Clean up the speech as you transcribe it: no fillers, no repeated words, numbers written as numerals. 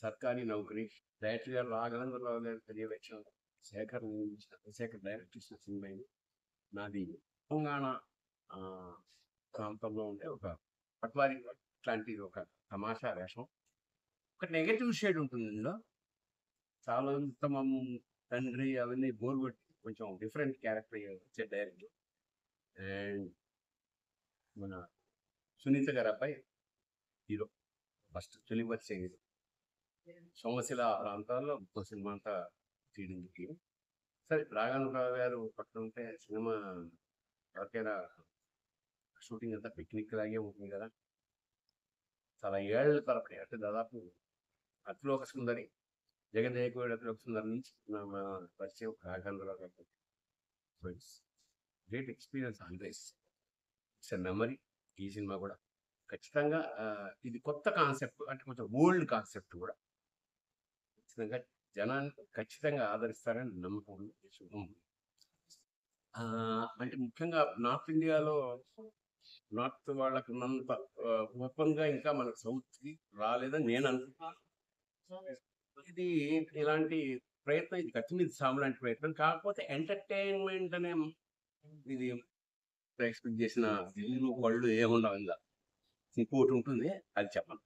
సర్కారీ నౌకరీ. డైరెక్టర్ గారు రాఘవేంద్రరావు గారి పర్యవేక్షణ శేఖర్ డైరెక్ట్ చేసిన సినిమా ఇది. నాది తెలంగాణ ప్రాంతంలో ఉండే ఒక పట్వారి లాంటి ఒక తమాషా వేషం. ఒక నెగటివ్ షేడ్ ఉంటుంది ఇందులో. చాలా ఉత్తమం తండ్రి అవన్నీ బోర్ కొట్టి కొంచెం డిఫరెంట్ క్యారెక్టర్ వచ్చే డైరెక్టర్. అండ్ మన సునీత గారి అబ్బాయి హీరో, ఫస్ట్ తొలి పరిచయం హీరో. సోమశిల ప్రాంతాల్లో సినిమా అంతా తీయడానికి. సరే, రాఘవేంద్రరావు గారు పక్కన ఉంటే సినిమా ఎవరికైనా షూటింగ్ అంతా పిక్నిక్ లాగే ఉంటుంది కదా. చాలా ఏళ్ళ తరపడి అంటే దాదాపు అతిలోక సుందరి, జగదేకుడు అతిలోక సుందరి నుంచి మన పరిచయం రాఘవేంద్రరావు గారు. So it's great experience always. It's a memory. ఈ సినిమా కూడా ఖచ్చితంగా ఇది కొత్త కాన్సెప్ట్, అంటే కొంచెం ఓల్డ్ కాన్సెప్ట్ కూడా. ఖచ్చితంగా జనాన్ని ఖచ్చితంగా ఆదరిస్తారని నమ్మకం ఉంది. అంటే ముఖ్యంగా నార్త్ ఇండియాలో నార్త్ వాళ్ళకు ఉన్నంత ఓపెన్గా ఇంకా మనకు సౌత్కి రాలేదని నేను అనుకుంటున్నాను. ఇది ఇలాంటి ప్రయత్నం, ఇది కత్తి మీద సాము లాంటి ప్రయత్నం. కాకపోతే ఎంటర్టైన్మెంట్ అనే ఇది ఎక్స్పెక్ట్ చేసిన ఇల్లు వాళ్ళు ఏముండవు, ఇంకా ఇంకోటి ఉంటుంది, అది చెప్పను.